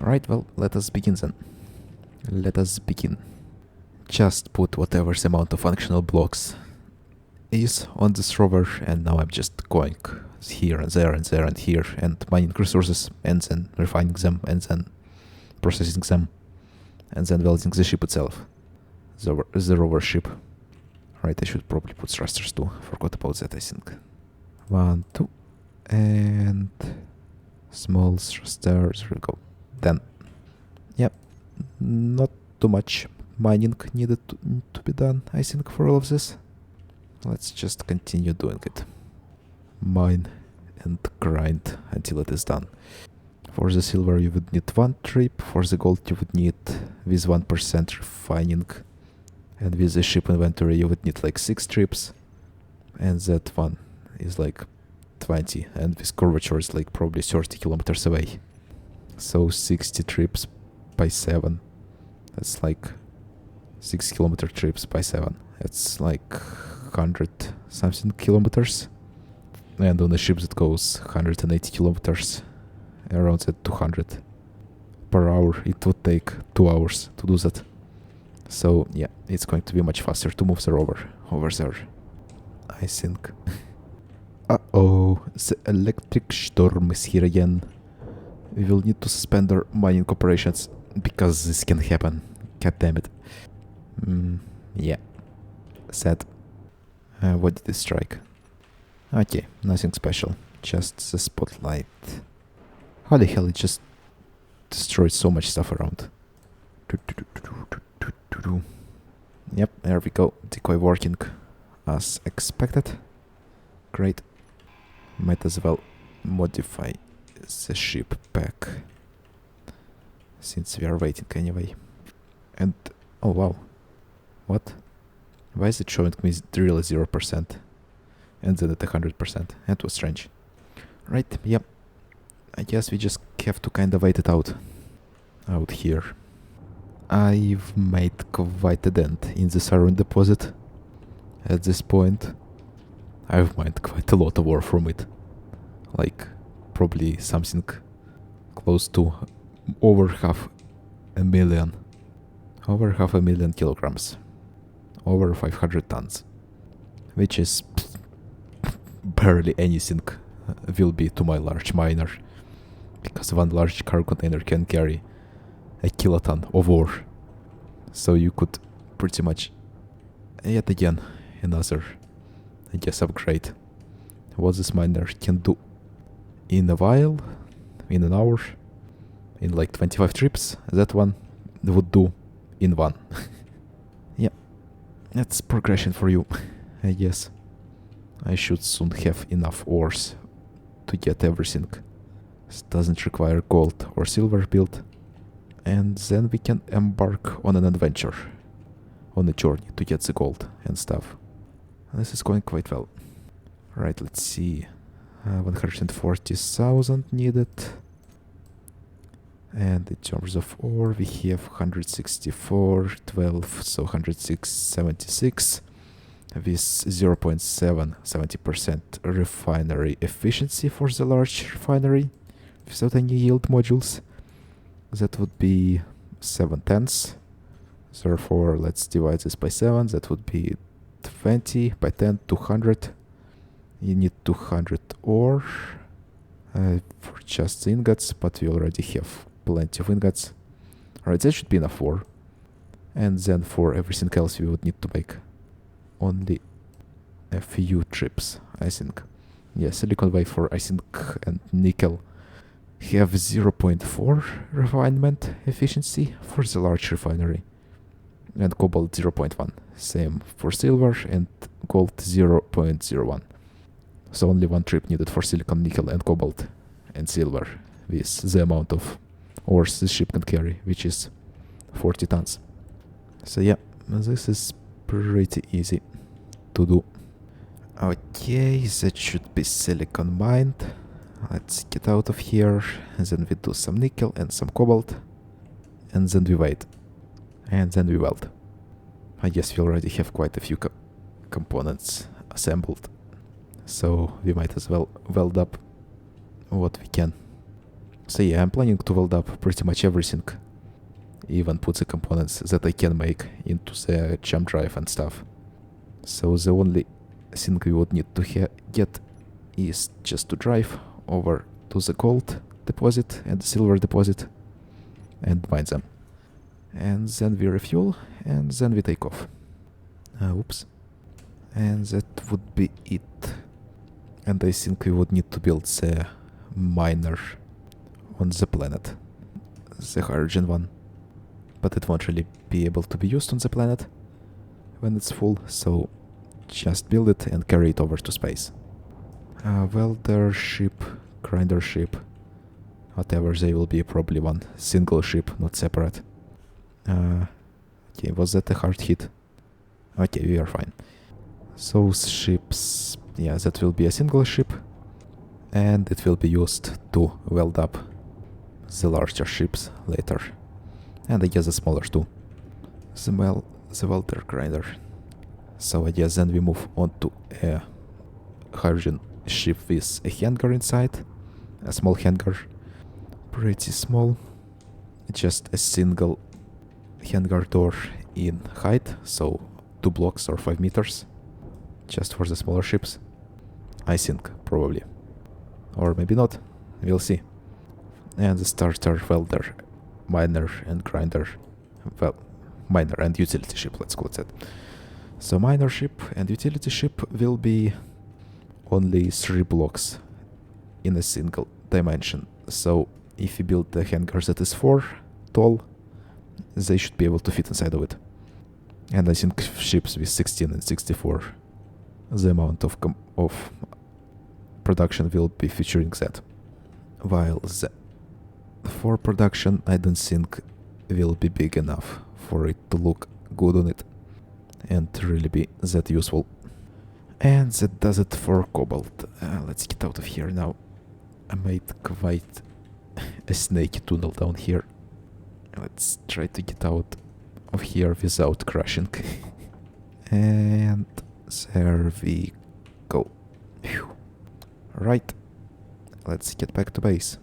Alright, well, let us begin then. Let us begin. Just put whatever the amount of functional blocks is on this rover, and now I'm just going here and there and there and here and mining resources and then refining them and then processing them and then welding the ship itself. The rover ship. Right, I should probably put thrusters too. Forgot about that, I think. 1, 2, and small thrusters. There we go. 10. Yep, not too much mining needed to be done, I think, for all of this. Let's just continue doing it. Mine and grind until it is done. For the silver you would need 1 trip, for the gold you would need with 1% refining, and with the ship inventory you would need like 6 trips, and that one is like 20, and this curvature is like probably 30 kilometers away. So 60 trips by 7, that's like 6 kilometer trips by 7. It's like 100 something kilometers. And on a ship that goes 180 kilometers, around that 200 per hour, it would take 2 hours to do that. So yeah, it's going to be much faster to move the rover over there, I think. Uh-oh, the electric storm is here again. We will need to suspend our mining operations because this can happen. God damn it. Yeah. Sad. What did it strike? Okay, nothing special. Just the spotlight. Holy hell, it just destroyed so much stuff around. Yep, there we go. Decoy working as expected. Great. Might as well modify the ship back, since we are waiting anyway. And oh wow, what? Why is it showing me really 0% and then at 100%? That was strange. Right, yep. I guess we just have to kind of wait it out here. I've made quite a dent in this iron deposit at this point. I've mined quite a lot of ore from it, like probably something close to over half a million kilograms, over 500 tons, which is barely anything will be to my large miner, because one large cargo container can carry a kiloton of ore. So you could pretty much, yet again, another, I guess, upgrade what this miner can do in a while, in an hour, in like 25 trips. That one would do in 1. Yeah, that's progression for you, I guess. I should soon have enough ores to get everything. This doesn't require gold or silver build. And then we can embark on an adventure, on a journey to get the gold and stuff. This is going quite well. Right, let's see. 140,000 needed. And in terms of ore, we have 164, 12, so 176 with 0.70% refinery efficiency for the large refinery without any yield modules. That would be 7/10. Therefore, let's divide this by 7. That would be 20 by 10, 200. You need 200 ore for just the ingots, but we already have plenty of ingots. Alright, that should be enough ore. And then for everything else we would need to make only a few trips, I think. Yeah, silicon wafer, I think, and nickel have 0.4 refinement efficiency for the large refinery, and cobalt 0.1. Same for silver, and gold 0.01. So only 1 trip needed for silicon, nickel, and cobalt and silver with the amount of ores this ship can carry, which is 40 tons. So yeah, this is pretty easy to do. Okay, that should be silicon mined. Let's get out of here, and then we do some nickel and some cobalt, and then we wait, and then we weld. I guess we already have quite a few components assembled, so we might as well weld up what we can. So yeah, I'm planning to weld up pretty much everything. Even put the components that I can make into the jump drive and stuff. So the only thing we would need to get is just to drive over to the gold deposit and the silver deposit and mine them. And then we refuel and then we take off. Oops. And that would be it. And I think we would need to build the miner on the planet. The hydrogen one. But it won't really be able to be used on the planet when it's full, so just build it and carry it over to space. Welder ship, grinder ship, whatever, they will be probably one single ship, not separate. Okay, was that a hard hit? Okay, we are fine. So ships, yeah, that will be a single ship, and it will be used to weld up the larger ships later. And I guess the smaller too. The welder grinder. So I guess then we move on to a hydrogen ship with a hangar inside. A small hangar. Pretty small. Just a single hangar door in height. So 2 blocks or 5 meters. Just for the smaller ships. I think, probably. Or maybe not. We'll see. And the starter welder, miner and grinder. Well, miner and utility ship, let's call it that. So miner ship and utility ship will be only 3 blocks in a single dimension. So if you build a hangar that is 4 tall, they should be able to fit inside of it. And I think ships with 16 and 64, the amount of production will be featuring that. While the for production, I don't think will be big enough for it to look good on it and really be that useful. And that does it for cobalt. Let's get out of here now. I made quite a snaky tunnel down here. Let's try to get out of here without crashing. And there we go. Phew. Right, let's get back to base.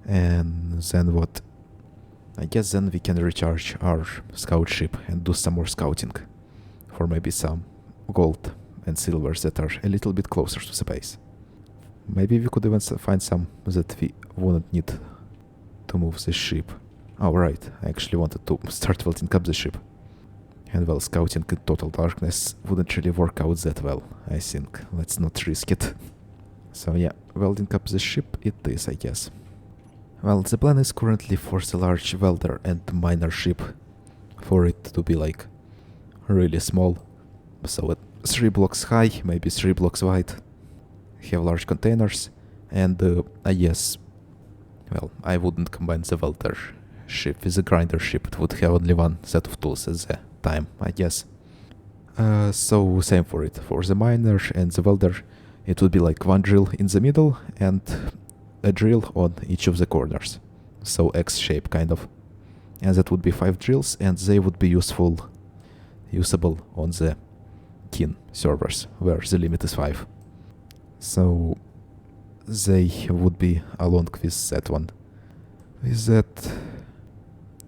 And then what? I guess then we can recharge our scout ship and do some more scouting for maybe some gold and silvers that are a little bit closer to the base. Maybe we could even find some that we wouldn't need to move the ship. Oh right, I actually wanted to start welding up the ship. And well, scouting in total darkness wouldn't really work out that well, I think. Let's not risk it. So yeah, welding up the ship it is, I guess. Well, the plan is currently for the large welder and miner ship, for it to be like really small, so at 3 blocks high, maybe 3 blocks wide, have large containers, and I guess, well, I wouldn't combine the welder ship with the grinder ship, it would have only one set of tools at the time, I guess. So same for it, for the miner and the welder, it would be like 1 drill in the middle and a drill on each of the corners, so X shape kind of, and that would be 5 drills, and they would be usable on the kin servers where the limit is 5, so they would be along with that one, with that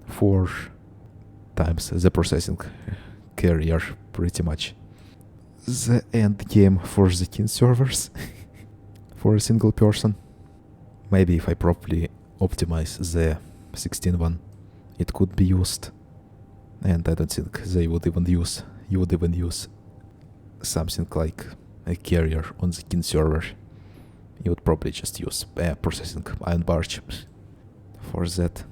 4 times the processing carrier, pretty much the end game for the kin servers for a single person. Maybe if I properly optimize the 16 one, it could be used. And I don't think they would even use, you would even use something like a carrier on the kin server. You would probably just use processing iron barge for that.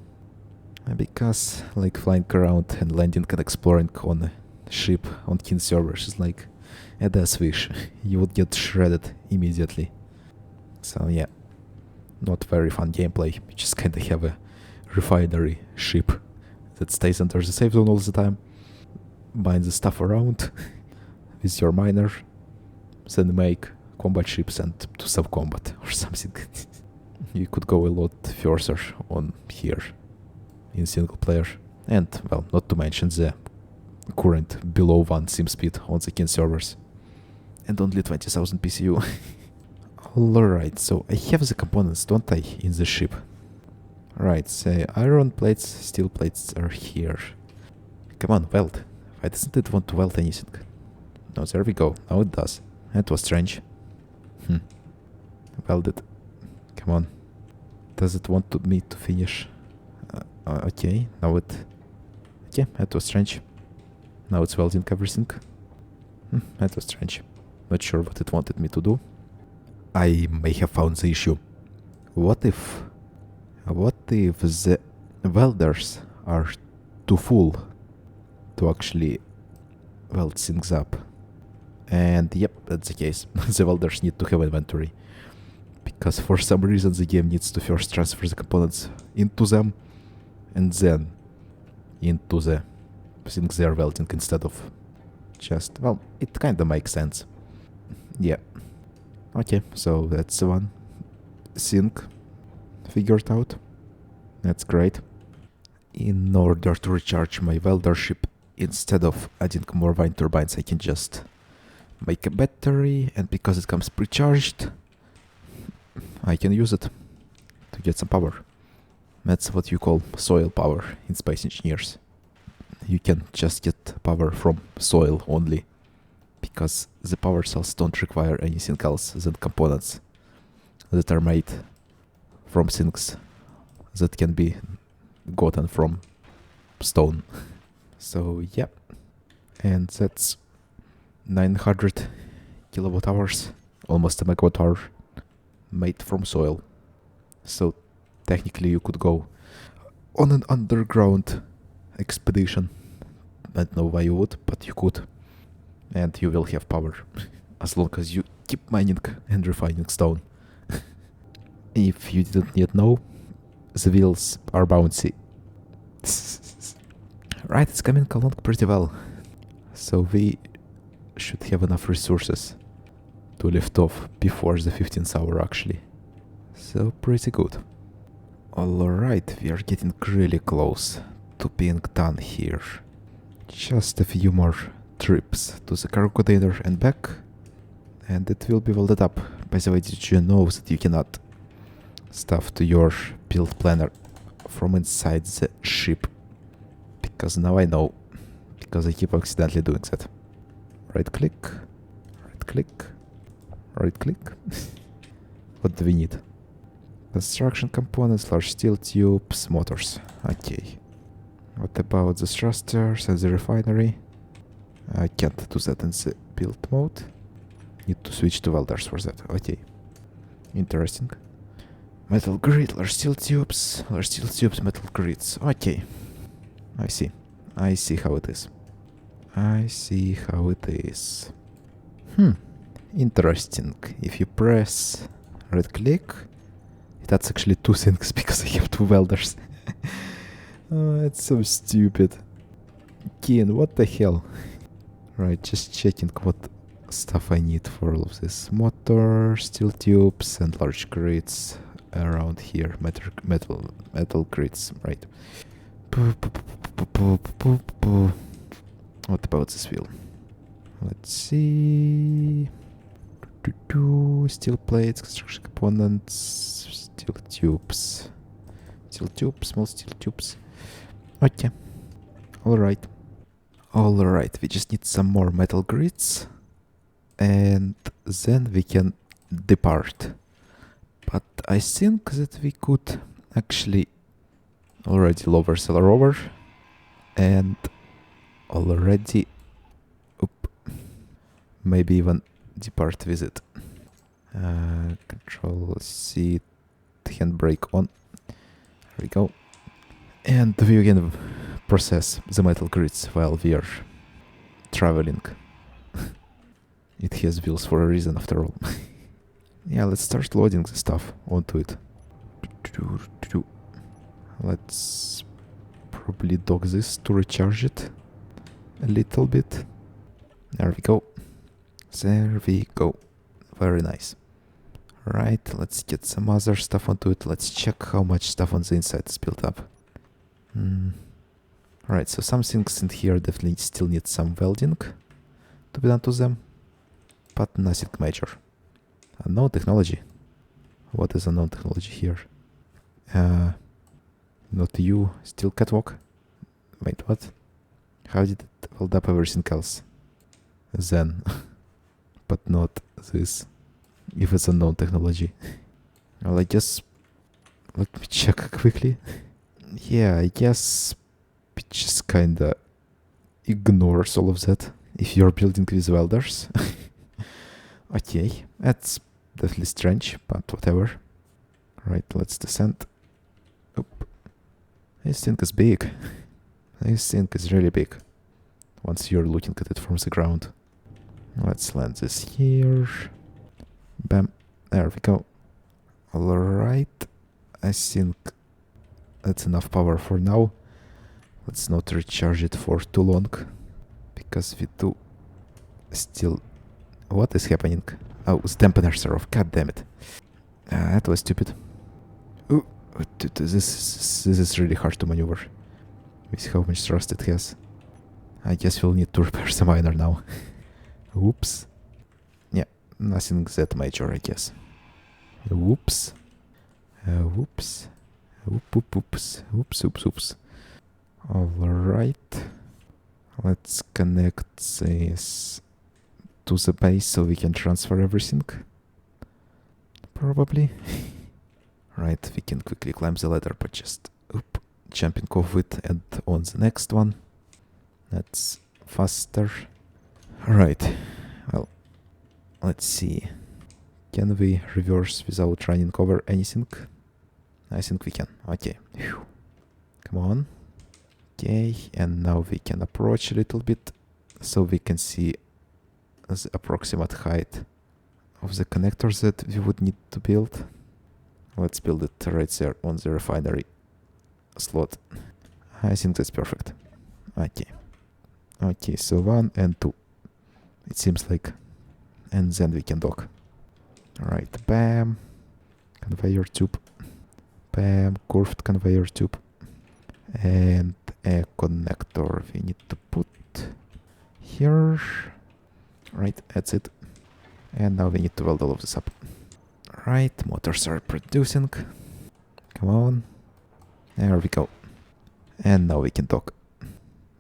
Because like flying around and landing and exploring on a ship on kin servers is like a death wish. You would get shredded immediately. So yeah. Not very fun gameplay. You just kinda have a refinery ship that stays under the safe zone all the time, mine the stuff around with your miner, then make combat ships and do some combat or something. You could go a lot further on here in single player, and well, not to mention the current below 1 sim speed on the kin servers, and only 20,000 PCU. Alright, so I have the components, don't I, in the ship? Right, so iron plates, steel plates are here. Come on, weld. Why doesn't it want to weld anything? No, there we go. Now it does. That was strange. Weld it. Come on. Does it want me to finish? Okay, now it... Okay, that was strange. Now it's welding everything. That was strange. Not sure what it wanted me to do. I may have found the issue. What if the welders are too full to actually weld things up? And yep, that's the case. The welders need to have inventory. Because for some reason the game needs to first transfer the components into them and then into the things they're welding instead of just, well, it kinda makes sense. Yeah. Okay, so that's the one thing figured out. That's great. In order to recharge my welder ship, instead of adding more wind turbines, I can just make a battery, and because it comes pre-charged, I can use it to get some power. That's what you call soil power in Space Engineers. You can just get power from soil only, because the power cells don't require anything else than components that are made from things that can be gotten from stone. So yeah, and that's 900 kilowatt hours, almost a megawatt hour, made from soil. So technically you could go on an underground expedition. I don't know why you would, but you could. And you will have power as long as you keep mining and refining stone. If you didn't yet know, the wheels are bouncy. Right, it's coming along pretty well. So we should have enough resources to lift off before the 15th hour actually. So pretty good. Alright, we are getting really close to being done here. Just a few more trips to the cargo container and back, and it will be welded up. By the way, did you know that you can add stuff to your build planner from inside the ship? Because now I know, because I keep accidentally doing that. Right click, right click, right click. What do we need? Construction components, large steel tubes, motors. Okay. What about the thrusters and the refinery? I can't do that in the build mode. Need to switch to welders for that. Okay. Interesting. Metal grid, large steel tubes, metal grids. Okay. I see. I see how it is. I see how it is. Interesting. If you press right click, that's actually two things because I have two welders. Oh, it's so stupid. Keen, what the hell? Right, just checking what stuff I need for all of this. Motor, steel tubes, and large grids around here. Metal grids, right. What about this wheel? Let's see. Steel plates, construction components, steel tubes. Steel tubes, small steel tubes. Okay. Alright. Alright, we just need some more metal grids. And then we can depart. But I think that we could actually already lower sail over. And already... maybe even depart with it. Control C, handbrake on. There we go. And we can process the metal grids while we are traveling. It has wheels for a reason after all. Yeah, let's start loading the stuff onto it. Let's probably dock this to recharge it a little bit. There we go. There we go. Very nice. Right, let's get some other stuff onto it. Let's check how much stuff on the inside is built up. Alright, so some things in here definitely still need some welding to be done to them, but nothing major. Unknown technology. What is unknown technology here? Not you. Still catwalk? Wait, what? How did it hold up everything else? Then. But not this. If it's unknown technology. Well, I guess... Let me check quickly. Yeah, I guess... It just kinda... ignores all of that. If you're building with welders. Okay, that's definitely strange, but whatever. Right, let's descend. Oop. This thing is big. This thing is really big. Once you're looking at it from the ground. Let's land this here. Bam. There we go. Alright. I think that's enough power for now. Let's not recharge it for too long. Because we do still... What is happening? Oh, the dampeners are off. God damn it. That was stupid. Ooh, this is really hard to maneuver. With how much thrust it has. I guess we'll need to repair the miner now. Oops. Yeah, nothing that major, I guess. Whoops. Whoops. Oops. Oops. Alright. Let's connect this to the base so we can transfer everything. Probably. Right, we can quickly climb the ladder, but just jumping off it and on the next one. That's faster. Alright, well, let's see. Can we reverse without running over anything? I think we can. Okay. Whew. Come on. Okay, and now we can approach a little bit so we can see the approximate height of the connectors that we would need to build. Let's build it right there on the refinery slot. I think that's perfect. Okay. Okay, so 1 and 2. It seems like. And then we can dock. Alright, bam. Conveyor tube. Bam, curved conveyor tube. And a connector we need to put here. Right, that's it. And now we need to weld all of this up. Right, motors are producing. Come on. There we go. And now we can dock.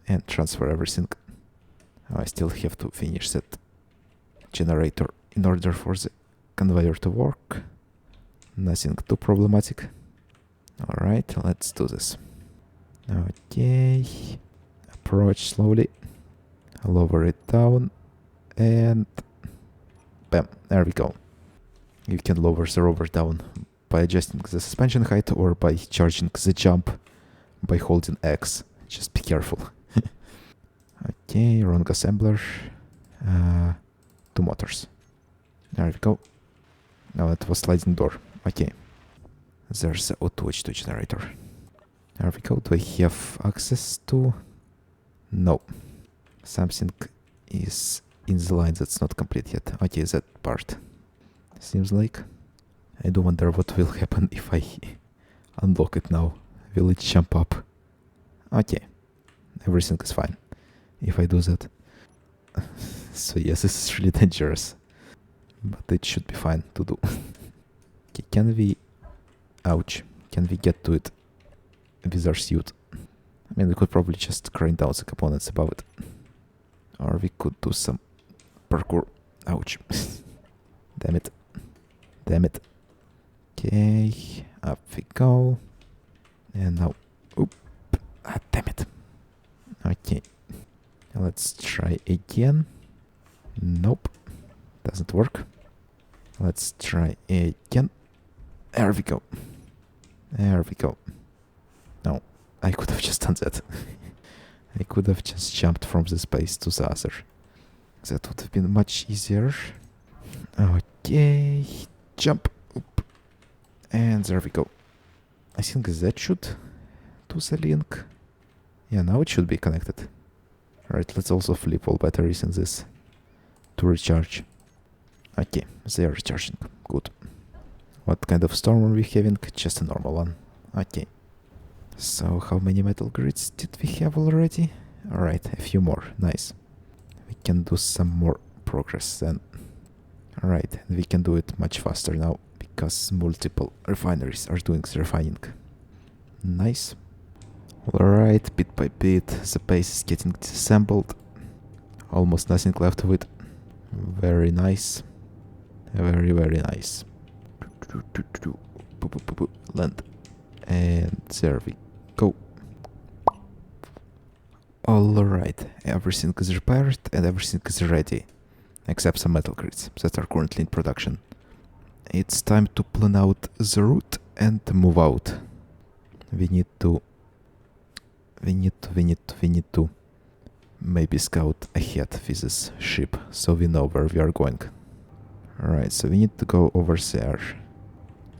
And transfer everything. I still have to finish that generator in order for the conveyor to work. Nothing too problematic. Alright, let's do this. Okay. Approach slowly. Lower it down. And bam, there we go. You can lower the rover down by adjusting the suspension height or by charging the jump by holding X. Just be careful. Okay, wrong assembler. 2 motors. There we go. Now that was sliding door. Okay. There's the O2H2 generator. There we go. Do I have access to? No. Something is in the line that's not complete yet. Okay, that part. Seems like. I do wonder what will happen if I unlock it now. Will it jump up? Okay. Everything is fine. If I do that. So yes, this is really dangerous. But it should be fine to do. Okay, can we... Ouch. Can we get to it with our suit? I mean, we could probably just crane down the components above it. Or we could do some parkour. Ouch. Damn it. Damn it. Okay, up we go. And now... Oop. Ah, damn it. Okay. Let's try again. Nope. Doesn't work. Let's try again. There we go. There we go. No, I could have just done that. I could have just jumped from this base to the other. That would have been much easier. Okay. Jump. Oop. And there we go. I think that should do the link. Yeah, now it should be connected. Right, let's also flip all batteries in this to recharge. Okay, they are recharging. Good. What kind of storm are we having? Just a normal one. Okay. So, how many metal grids did we have already? Alright, a few more. Nice. We can do some more progress then. Alright, and we can do it much faster now because multiple refineries are doing the refining. Nice. Alright, bit by bit, the base is getting disassembled. Almost nothing left of it. Very nice. Very, very nice. Land. And there we go. Alright, everything is repaired and everything is ready. Except some metal crates that are currently in production. It's time to plan out the route and move out. We need to maybe scout ahead with this ship so we know where we are going. Alright, so we need to go over there.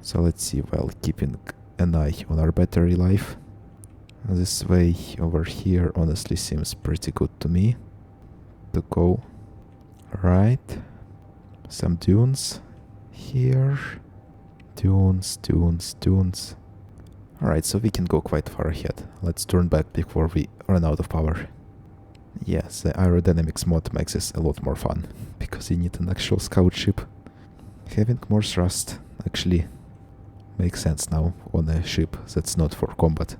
So let's see, while keeping an eye on our battery life. This way over here honestly seems pretty good to me to go. Right, some dunes here. Dunes. Alright, so we can go quite far ahead. Let's turn back before we run out of power. Yes, the aerodynamics mod makes this a lot more fun, because you need an actual scout ship. Having more thrust actually makes sense now on a ship that's not for combat,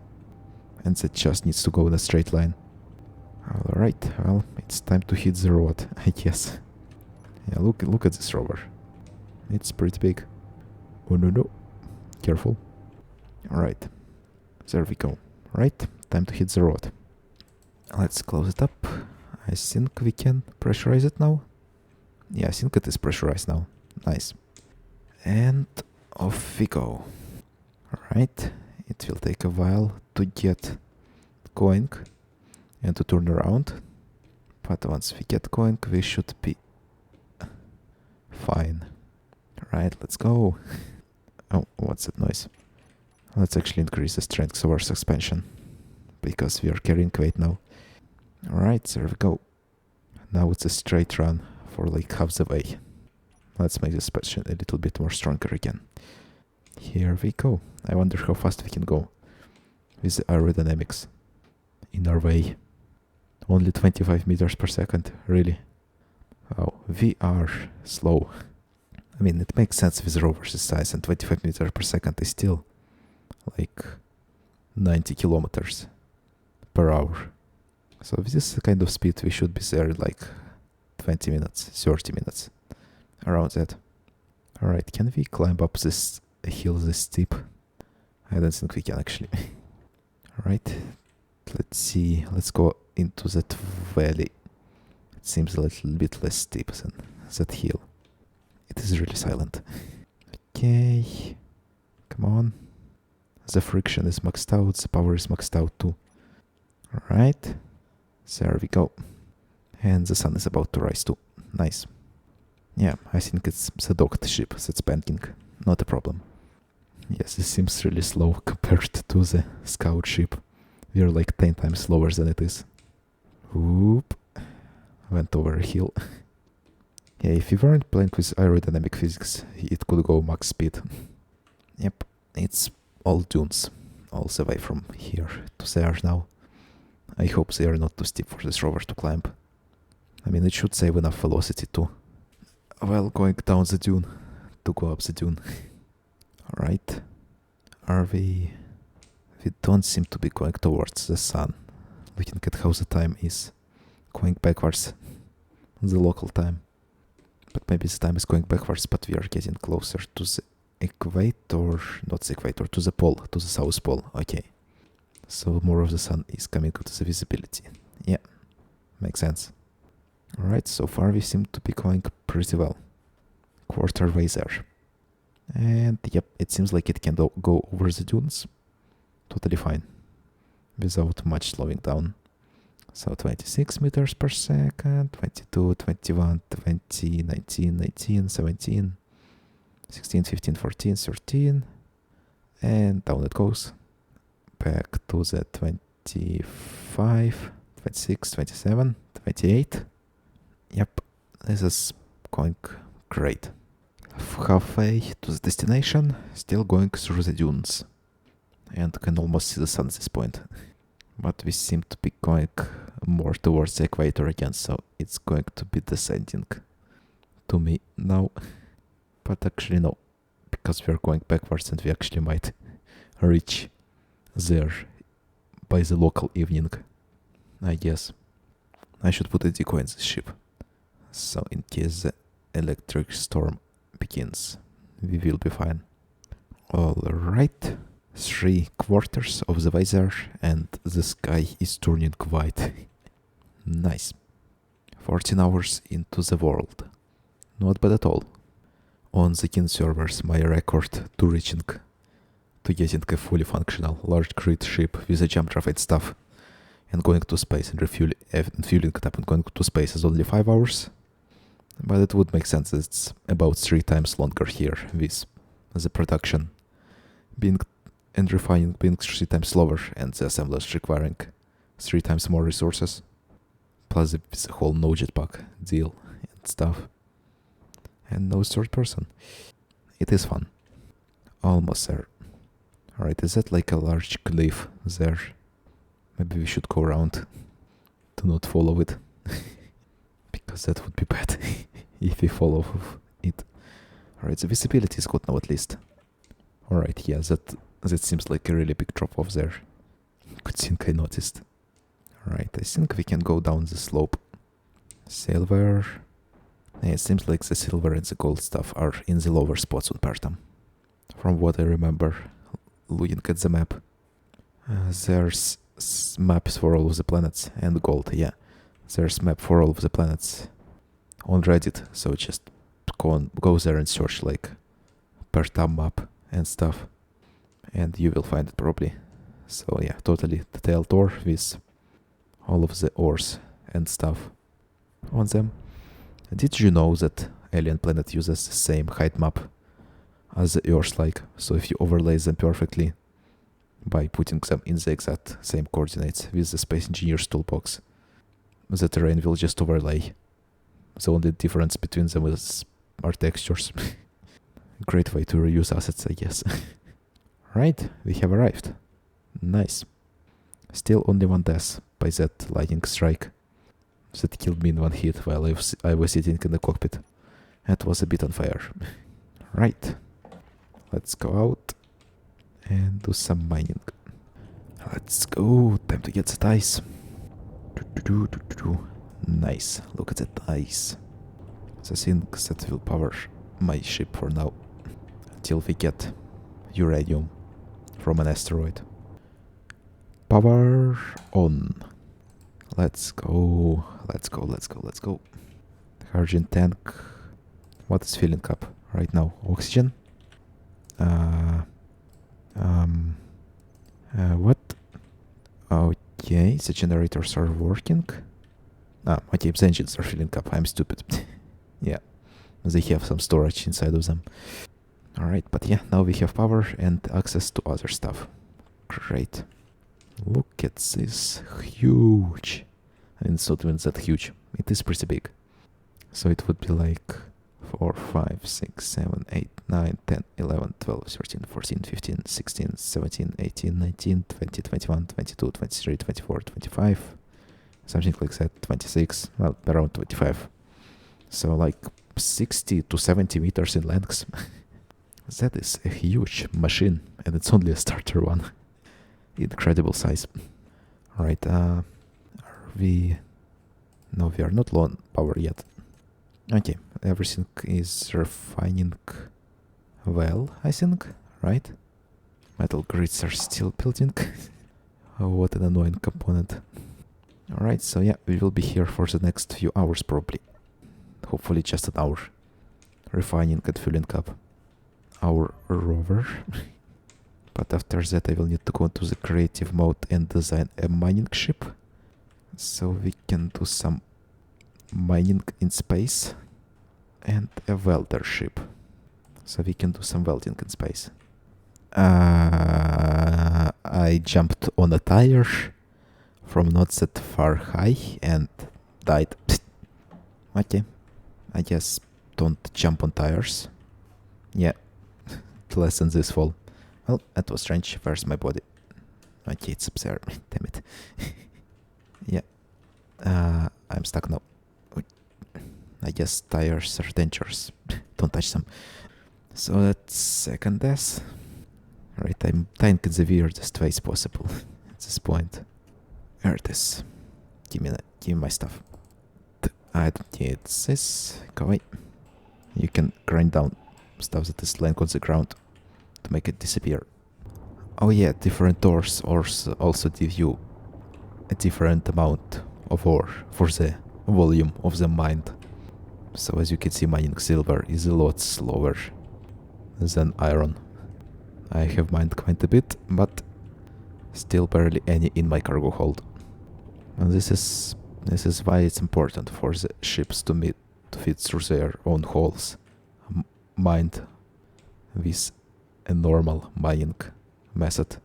and that just needs to go in a straight line. Alright, well, it's time to hit the road, I guess. Yeah, look at this rover. It's pretty big. Oh no. Careful. Alright. There we go. Right, time to hit the road. Let's close it up. I think we can pressurize it now. Yeah, I think it is pressurized now. Nice. And off we go. Alright, it will take a while to get going and to turn around. But once we get going, we should be fine. Alright, let's go. Oh, what's that noise? Let's actually increase the strength of our suspension, because we are carrying weight now. Alright, there we go. Now it's a straight run for like half the way. Let's make the suspension a little bit more stronger again. Here we go. I wonder how fast we can go with the aerodynamics in our way. Only 25 meters per second, really? Oh, we are slow. I mean, it makes sense with rovers this size, and 25 meters per second is still like 90 kilometers per hour. So with this kind of speed, we should be there in like 20 minutes, 30 minutes, around that. Alright, can we climb up this hill this steep? I don't think we can actually. Alright, let's see, let's go into that valley. It seems a little bit less steep than that hill. It is really silent. Okay, come on. The friction is maxed out, the power is maxed out too. Alright, there we go. And the sun is about to rise too. Nice. Yeah, I think it's the docked ship that's banking. Not a problem. Yes, this seems really slow compared to the scout ship. We are like 10 times slower than it is. Whoop. Went over a hill. Yeah, if we weren't playing with aerodynamic physics, it could go max speed. Yep, it's all dunes, all the way from here to there now. I hope they are not too steep for this rover to climb. I mean, it should save enough velocity too. While going down the dune, to go up the dune. Alright, are we... We don't seem to be going towards the sun. Looking at how the time is going backwards, the local time. But maybe the time is going backwards, but we are getting closer to the equator, not the equator, to the pole, to the south pole, okay. So more of the sun is coming to the visibility. Yeah, makes sense. Alright, so far we seem to be going pretty well. Quarter way there. And yep, it seems like it can go over the dunes. Totally fine. Without much slowing down. So 26 meters per second, 22, 21, 20, 19, 19, 17, 16, 15, 14, 13. And down it goes. Back to the 25, 26, 27, 28. Yep, this is going great. Halfway to the destination, still going through the dunes. And can almost see the sun at this point. But we seem to be going more towards the equator again, so it's going to be descending to me now. But actually no, because we are going backwards and we actually might reach there by the local evening, I guess. I should put a decoy in this ship. So in case the electric storm begins, we will be fine. Alright. 3/4 of the way there, and the sky is turning white. Nice. 14 hours into the world. Not bad at all. On the kin servers, my record to getting a fully functional large grid ship with a jump traffic stuff and going to space and fueling it up and going to space is only 5 hours. But it would make sense that it's about 3 times longer here, with the production being and refining being 3 times slower and the assemblers requiring 3 times more resources. Plus the whole no jetpack deal and stuff. And no third person. It is fun. Almost there. Alright, is that like a large cliff there? Maybe we should go around to not follow it. Because that would be bad if we follow it. Alright, the visibility is good now at least. Alright, yeah, that seems like a really big drop off there. Good thing I noticed. Alright, I think we can go down the slope. Silver. Yeah, it seems like the silver and the gold stuff are in the lower spots on Pertam. From what I remember, looking at the map. There's maps for all of the planets and gold, yeah. There's map for all of the planets on Reddit, so just go there and search like Pertam map and stuff. And you will find it probably. So yeah, totally detailed tour with all of the ores and stuff on them. Did you know that Alien Planet uses the same height map as the Earth like? So if you overlay them perfectly by putting them in the exact same coordinates with the Space Engineer's toolbox, the terrain will just overlay. The only difference between them are textures. Great way to reuse assets, I guess. Right, we have arrived. Nice. Still only one death by that lightning strike that killed me in one hit while I was sitting in the cockpit. That was a bit unfair. Right. Let's go out and do some mining. Let's go. Time to get the ice. Nice. Look at that ice. The things that will power my ship for now. Until we get uranium from an asteroid. Power on. Let's go. Let's go. Hydrogen tank. What is filling up right now? Oxygen? What? Okay, the generators are working. Okay, the engines are filling up. I'm stupid. Yeah, they have some storage inside of them. Alright, but yeah, now we have power and access to other stuff. Great. Look at this. Huge. I mean, it's not even that huge. It is pretty big. So it would be like 4, 5, 6, 7, 8, 9, 10, 11, 12, 13, 14, 15, 16, 17, 18, 19, 20, 21, 22, 23, 24, 25. Something like that. 26. Well, around 25. So like 60 to 70 meters in length. That is a huge machine, and it's only a starter one. Incredible size. Alright, are we... No, we are not low on power yet. Okay, everything is refining well, I think, right? Metal grids are still building. Oh, what an annoying component. Alright, so yeah, we will be here for the next few hours probably. Hopefully just an hour. Refining and filling up our rover. But after that I will need to go into the creative mode and design a mining ship. So we can do some mining in space. And a welder ship. So we can do some welding in space. I jumped on a tire from not that far high and died. Okay. I guess don't jump on tires. Yeah. Lesson this fall. Well, that was strange. Where's my body? Okay, it's up there. Damn it. Yeah. I'm stuck now. I guess tires are dangerous. Don't touch them. So that's second death. Right, I'm dying in the weirdest ways possible at this point. There it is. Give me my stuff. I don't need this. Go away. You can grind down stuff that is laying on the ground to make it disappear. Oh yeah, different ores also give you a different amount of ore for the volume of the mine. So as you can see, mining silver is a lot slower than iron. I have mined quite a bit, but still barely any in my cargo hold. And this is why it's important for the ships to fit through their own holes, mined with a normal mining method,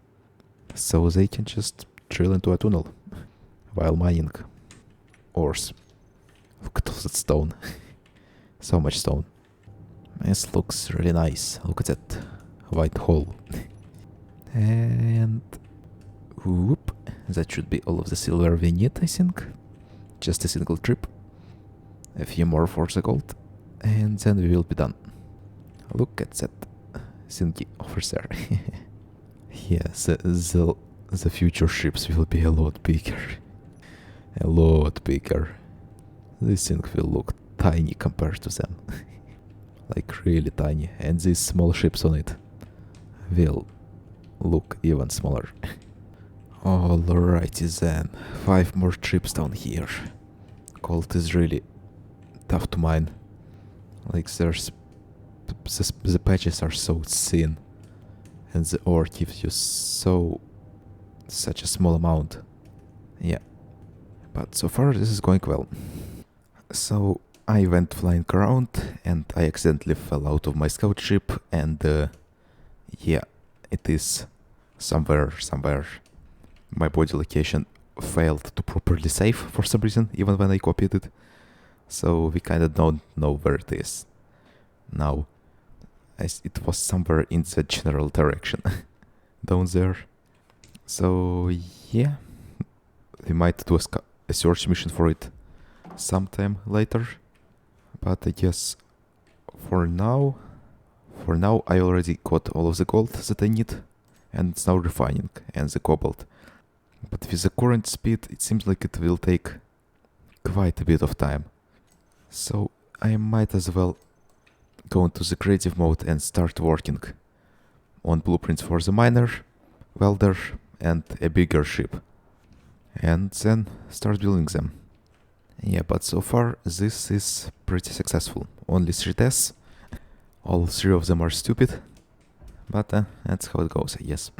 so they can just drill into a tunnel while mining ores. Look at all that stone. So much stone. This looks really nice. Look at that white hole. And whoop, that should be all of the silver we need, I think. Just a single trip. A few more for the gold, and then we will be done. Look at that thingy over there. Yeah, the future ships will be a lot bigger. A lot bigger. This thing will look tiny compared to them. Like really tiny. And these small ships on it will look even smaller. Alrighty then. 5 more trips down here. Gold is really tough to mine. Like the patches are so thin. And the ore gives you such a small amount. Yeah. But so far this is going well. So I went flying around and I accidentally fell out of my scout ship, and yeah, it is somewhere. My body location failed to properly save for some reason, even when I copied it. So we kinda don't know where it is now. As it was somewhere in the general direction down there. So yeah, we might do a search mission for it sometime later. But I guess for now I already got all of the gold that I need, and it's now refining and the cobalt. But with the current speed, it seems like it will take quite a bit of time. So I might as well go into the creative mode and start working on blueprints for the miner, welder, and a bigger ship. And then start building them. Yeah, but so far this is pretty successful. Only 3 tests. All 3 of them are stupid. But that's how it goes, I guess.